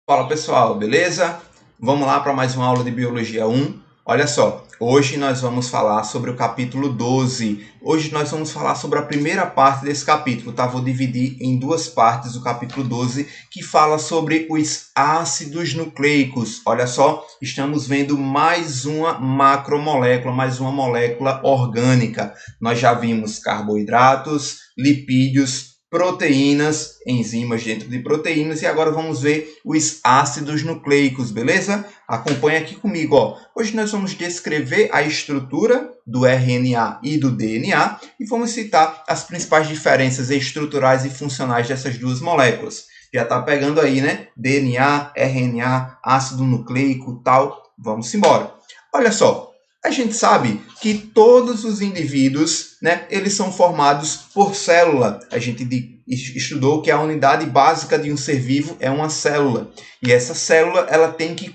Fala pessoal, beleza? Vamos lá para mais uma aula de Biologia 1. Olha só, hoje nós vamos falar sobre o capítulo 12. Hoje nós vamos falar sobre a primeira parte desse capítulo, tá? Vou dividir em duas partes o capítulo 12, que fala sobre os ácidos nucleicos. Olha só, estamos vendo mais uma macromolécula, mais uma molécula orgânica. Nós já vimos carboidratos, lipídios, proteínas, enzimas dentro de proteínas, e agora vamos ver os ácidos nucleicos, beleza? Acompanha aqui comigo, ó. Hoje nós vamos descrever a estrutura do RNA e do DNA e vamos citar as principais diferenças estruturais e funcionais dessas duas moléculas. Já está pegando aí, né? DNA, RNA, ácido nucleico, tal. Vamos embora. Olha só, a gente sabe que todos os indivíduos, né, eles são formados por célula. A gente estudou que a unidade básica de um ser vivo é uma célula. E essa célula ela tem que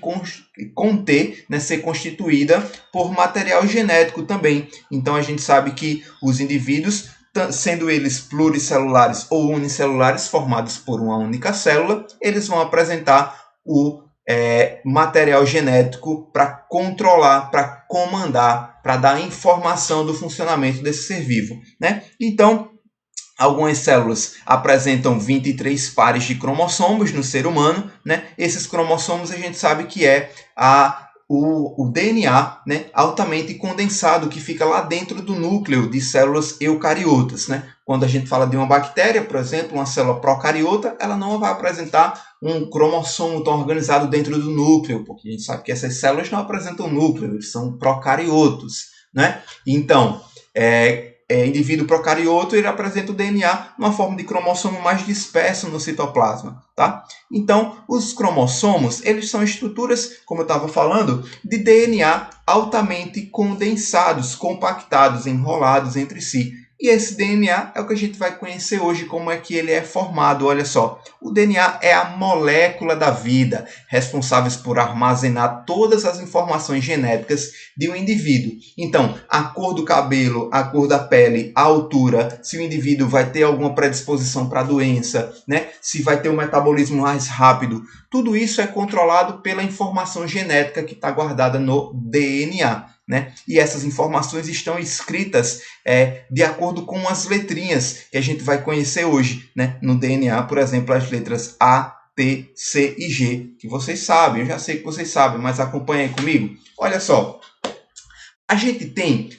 conter, né, ser constituída por material genético também. Então a gente sabe que os indivíduos, sendo eles pluricelulares ou unicelulares, formados por uma única célula, eles vão apresentar o material genético para controlar, para comandar, para dar informação do funcionamento desse ser vivo, né? Então, algumas células apresentam 23 pares de cromossomos no ser humano, né? Esses cromossomos a gente sabe que é o DNA, né, altamente condensado, que fica lá dentro do núcleo de células eucariotas, né? Quando a gente fala de uma bactéria, por exemplo, uma célula procariota, ela não vai apresentar um cromossomo tão organizado dentro do núcleo, porque a gente sabe que essas células não apresentam núcleo, eles são procariotos, né? Então, indivíduo procarioto, ele apresenta o DNA numa forma de cromossomo mais disperso no citoplasma, tá? Então, os cromossomos, eles são estruturas, como eu estava falando, de DNA altamente condensados, compactados, enrolados entre si. E esse DNA é o que a gente vai conhecer hoje, como é que ele é formado. Olha só, o DNA é a molécula da vida, responsável por armazenar todas as informações genéticas de um indivíduo. Então, a cor do cabelo, a cor da pele, a altura, se o indivíduo vai ter alguma predisposição para a doença, né? Se vai ter um metabolismo mais rápido, tudo isso é controlado pela informação genética que está guardada no DNA. Né? E essas informações estão escritas de acordo com as letrinhas que a gente vai conhecer hoje, né? No DNA, por exemplo, as letras A, T, C e G, que vocês sabem, eu já sei que vocês sabem, mas acompanhem aí comigo. Olha só, a gente tem,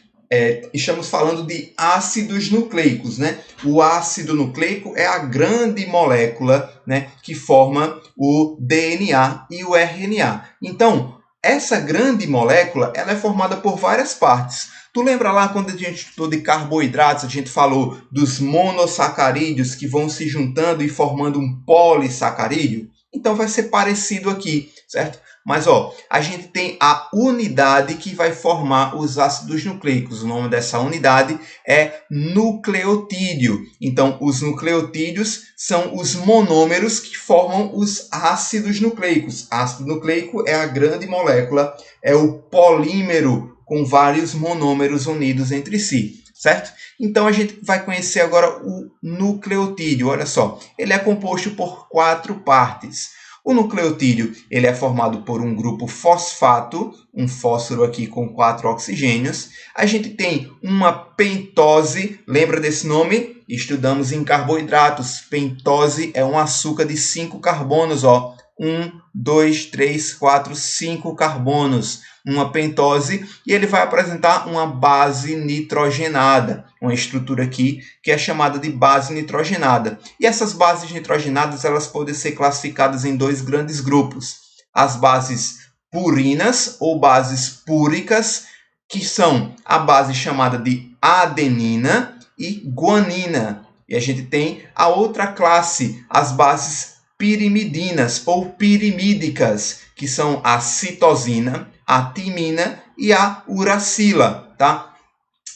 estamos falando de ácidos nucleicos, né? O ácido nucleico é a grande molécula, né, que forma o DNA e o RNA. Então, essa grande molécula ela é formada por várias partes. Tu lembra lá quando a gente estudou de carboidratos, a gente falou dos monossacarídeos que vão se juntando e formando um polissacarídeo? Então vai ser parecido aqui, certo? Mas ó, a gente tem a unidade que vai formar os ácidos nucleicos. O nome dessa unidade é nucleotídeo. Então, os nucleotídeos são os monômeros que formam os ácidos nucleicos. Ácido nucleico é a grande molécula, é o polímero com vários monômeros unidos entre si, certo? Então, a gente vai conhecer agora o nucleotídeo. Olha só, ele é composto por 4 partes. O nucleotídeo ele é formado por um grupo fosfato, um fósforo aqui com 4 oxigênios. A gente tem uma pentose, lembra desse nome? Estudamos em carboidratos. Pentose é um açúcar de 5 carbonos, ó. 1, 2, 3, 4, 5 carbonos. Uma pentose, e ele vai apresentar uma base nitrogenada, uma estrutura aqui que é chamada de base nitrogenada. E essas bases nitrogenadas elas podem ser classificadas em 2 grandes grupos: as bases purinas ou bases púricas, que são a base chamada de adenina e guanina. E a gente tem a outra classe, as bases pirimidinas ou pirimídicas, que são a citosina, a timina e a uracila, tá?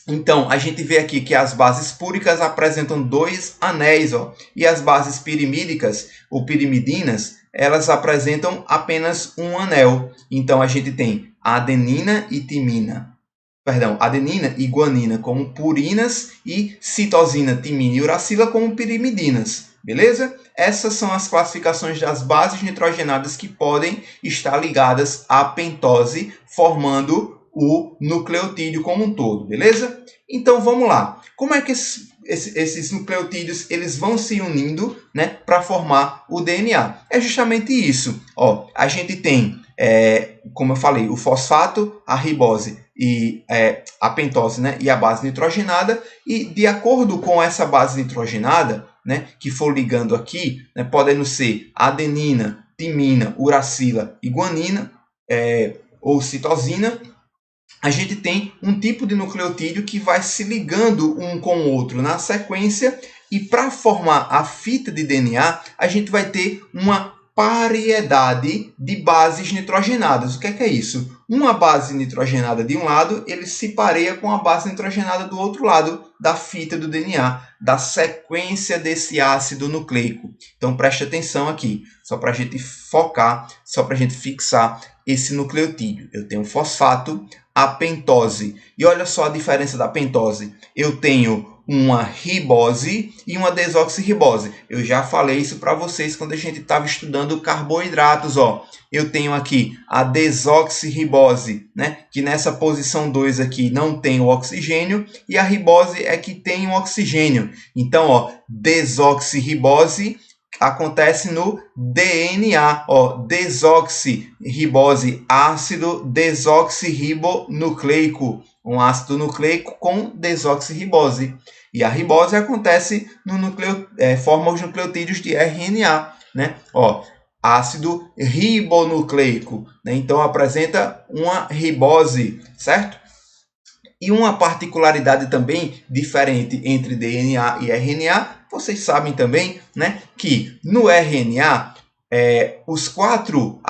Então, a gente vê aqui que as bases púricas apresentam 2 anéis, ó, e as bases pirimídicas, ou pirimidinas, elas apresentam apenas um anel. Então, a gente tem adenina e timina. Perdão, adenina e guanina como purinas e citosina, timina e uracila como pirimidinas. Beleza? essas são as classificações das bases nitrogenadas que podem estar ligadas à pentose, formando o nucleotídeo como um todo, beleza? Então vamos lá. Como é que esses nucleotídeos eles vão se unindo, né, para formar o DNA? É justamente isso. Ó, a gente tem, como eu falei, o fosfato, a ribose e a pentose, né, e a base nitrogenada, e de acordo com essa base nitrogenada, né, que for ligando aqui, né, podendo ser adenina, timina, uracila e guanina, ou citosina, a gente tem um tipo de nucleotídeo que vai se ligando um com o outro na sequência, e para formar a fita de DNA, a gente vai ter uma paridade de bases nitrogenadas. O que é isso? Uma base nitrogenada de um lado, ele se pareia com a base nitrogenada do outro lado da fita do DNA, da sequência desse ácido nucleico. Então preste atenção aqui, só para a gente focar, só para a gente fixar esse nucleotídeo. Eu tenho fosfato, a pentose. E olha só a diferença da pentose. Eu tenho uma ribose e uma desoxirribose. Eu já falei isso para vocês quando a gente estava estudando carboidratos. Ó. Eu tenho aqui a desoxirribose, né? Que nessa posição 2 aqui não tem o oxigênio, e a ribose é que tem o oxigênio. Então, ó, desoxirribose acontece no DNA, ó, desoxirribose, ácido desoxirribonucleico, um ácido nucleico com desoxirribose. E a ribose acontece no forma os nucleotídeos de RNA, né? Ó, ácido ribonucleico, né? Então apresenta uma ribose, certo? E uma particularidade também diferente entre DNA e RNA, vocês sabem também, né, que no RNA as quatro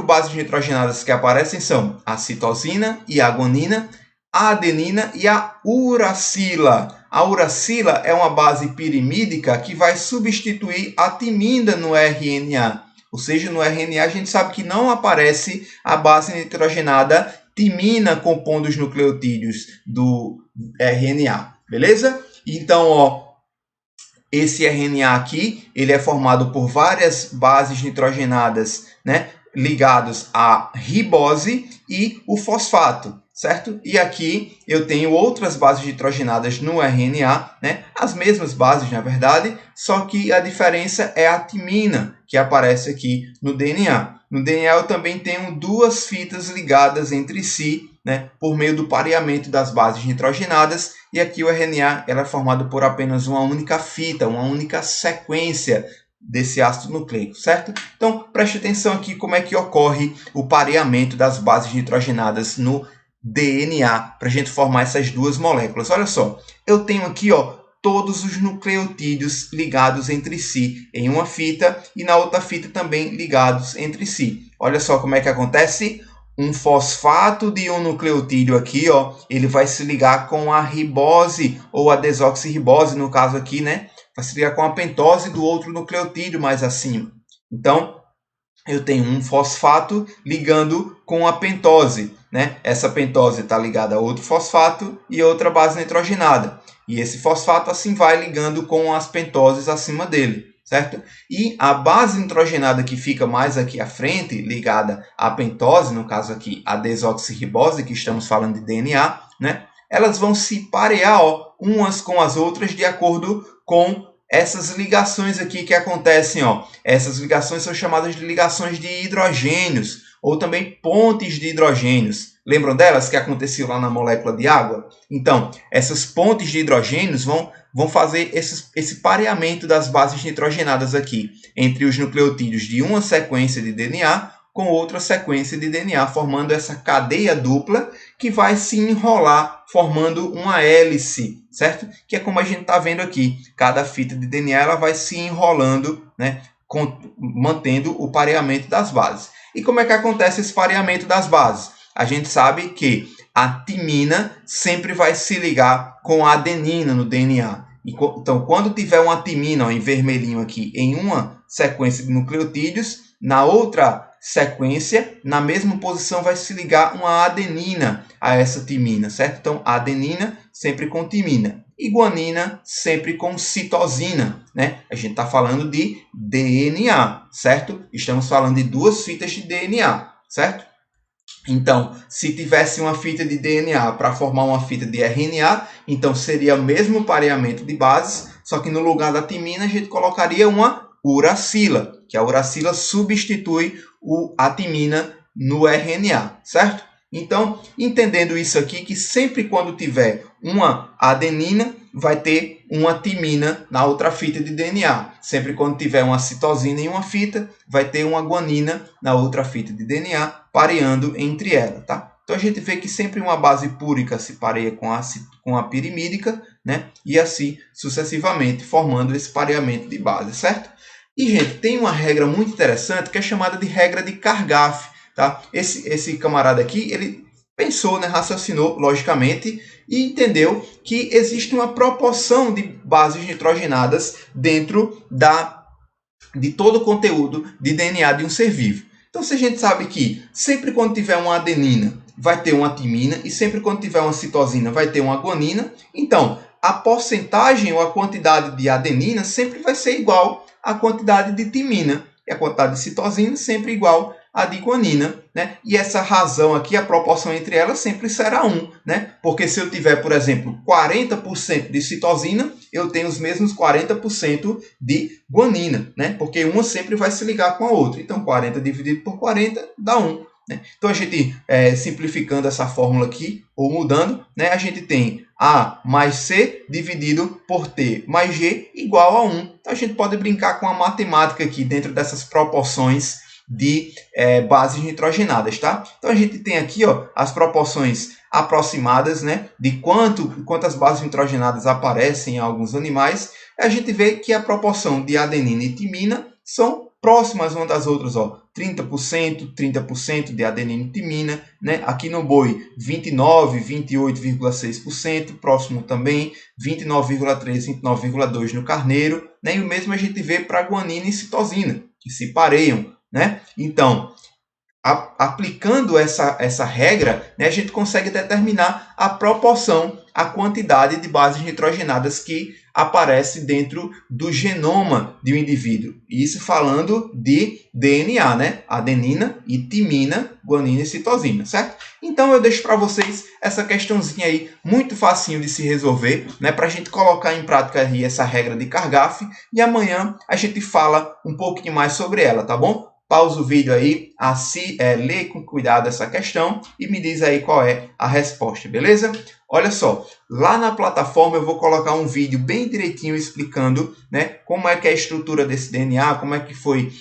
bases nitrogenadas que aparecem são a citosina e a guanina, a adenina e a uracila. A uracila é uma base pirimídica que vai substituir a timina no RNA. Ou seja, no RNA a gente sabe que não aparece a base nitrogenada timina compondo os nucleotídeos do RNA, beleza? Então, ó, esse RNA aqui, ele é formado por várias bases nitrogenadas, né, ligados à ribose e o fosfato, certo? E aqui eu tenho outras bases nitrogenadas no RNA, né, as mesmas bases, na verdade, só que a diferença é a timina, que aparece aqui no DNA. No DNA eu também tenho duas fitas ligadas entre si, né, por meio do pareamento das bases nitrogenadas, e aqui o RNA ela é formado por apenas uma única fita, uma única sequência desse ácido nucleico, certo? Então, preste atenção aqui como é que ocorre o pareamento das bases nitrogenadas no DNA, para a gente formar essas duas moléculas. Olha só, eu tenho aqui, ó, todos os nucleotídeos ligados entre si em uma fita e na outra fita também ligados entre si. Olha só como é que acontece. Um fosfato de um nucleotídeo aqui, ó, ele vai se ligar com a ribose ou a desoxirribose, no caso aqui, né? Vai se ligar com a pentose do outro nucleotídeo mais acima. Então, eu tenho um fosfato ligando com a pentose, né? Essa pentose está ligada a outro fosfato e outra base nitrogenada. E esse fosfato assim vai ligando com as pentoses acima dele, certo? E a base nitrogenada que fica mais aqui à frente, ligada à pentose, no caso aqui a desoxirribose, que estamos falando de DNA, né? Elas vão se parear, ó, umas com as outras de acordo com essas ligações aqui que acontecem, ó. Essas ligações são chamadas de ligações de hidrogênios, ou também pontes de hidrogênios. Lembram delas que aconteciam lá na molécula de água? Então, essas pontes de hidrogênios vão fazer esse pareamento das bases nitrogenadas aqui, entre os nucleotídeos de uma sequência de DNA com outra sequência de DNA, formando essa cadeia dupla que vai se enrolar, formando uma hélice, certo? Que é como a gente está vendo aqui. Cada fita de DNA ela vai se enrolando, né, mantendo o pareamento das bases. E como é que acontece esse pareamento das bases? A gente sabe que a timina sempre vai se ligar com a adenina no DNA. Então, quando tiver uma timina, ó, em vermelhinho aqui, em uma sequência de nucleotídeos, na outra sequência, na mesma posição, vai se ligar uma adenina a essa timina, certo? Então, a adenina sempre com timina. E guanina sempre com citosina, né? A gente está falando de DNA, certo? Estamos falando de duas fitas de DNA, certo? Então, se tivesse uma fita de DNA para formar uma fita de RNA, então seria o mesmo pareamento de bases, só que no lugar da timina a gente colocaria uma uracila, que a uracila substitui a timina no RNA, certo? Então, entendendo isso aqui, que sempre quando tiver uma adenina, vai ter uma timina na outra fita de DNA. Sempre quando tiver uma citosina em uma fita, vai ter uma guanina na outra fita de DNA, pareando entre elas, tá? Então, a gente vê que sempre uma base púrica se pareia com a pirimídica, né? E assim sucessivamente, formando esse pareamento de base, certo? E, gente, tem uma regra muito interessante que é chamada de regra de Kargaff, tá? Esse camarada aqui, ele pensou, né, raciocinou logicamente e entendeu que existe uma proporção de bases nitrogenadas dentro de todo o conteúdo de DNA de um ser vivo. Então, se a gente sabe que sempre quando tiver uma adenina vai ter uma timina e sempre quando tiver uma citosina vai ter uma guanina, então a porcentagem ou a quantidade de adenina sempre vai ser igual à quantidade de timina e a quantidade de citosina sempre igual à de guanina, né? E essa razão aqui, a proporção entre elas sempre será 1, né? Porque se eu tiver, por exemplo, 40% de citosina, eu tenho os mesmos 40% de guanina, né? Porque uma sempre vai se ligar com a outra. Então, 40 dividido por 40 dá 1. Né? Então, a gente, simplificando essa fórmula aqui, ou mudando, né? A gente tem A mais C dividido por T mais G igual a 1. Então, a gente pode brincar com a matemática aqui dentro dessas proporções de bases nitrogenadas, tá? Então, a gente tem aqui, ó, as proporções aproximadas, né, de quantas bases nitrogenadas aparecem em alguns animais. A gente vê que a proporção de adenina e timina são próximas umas das outras, ó, 30% de adenina e timina, né? Aqui no boi 29, 28,6%, próximo também 29,3, 29,2 no carneiro, né? E o mesmo a gente vê para guanina e citosina, que se pareiam, né? Então, aplicando essa regra, né, a gente consegue determinar a proporção, a quantidade de bases nitrogenadas que aparece dentro do genoma de um indivíduo. Isso falando de DNA, né? Adenina e timina, guanina e citosina, certo? Então eu deixo para vocês essa questãozinha aí, muito facinho de se resolver, né? Para a gente colocar em prática aí essa regra de Kargaff, e amanhã a gente fala um pouquinho mais sobre ela, tá bom? Pausa o vídeo aí, lê com cuidado essa questão e me diz aí qual é a resposta, beleza? Olha só, lá na plataforma eu vou colocar um vídeo bem direitinho explicando, né, como é que é a estrutura desse DNA, como é que foi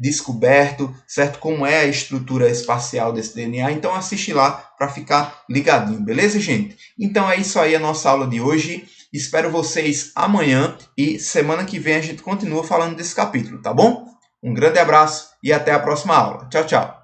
descoberto, certo? Como é a estrutura espacial desse DNA. Então assiste lá para ficar ligadinho, beleza, gente? Então é isso aí a nossa aula de hoje. Espero vocês amanhã e semana que vem a gente continua falando desse capítulo, tá bom? Um grande abraço e até a próxima aula. Tchau, tchau.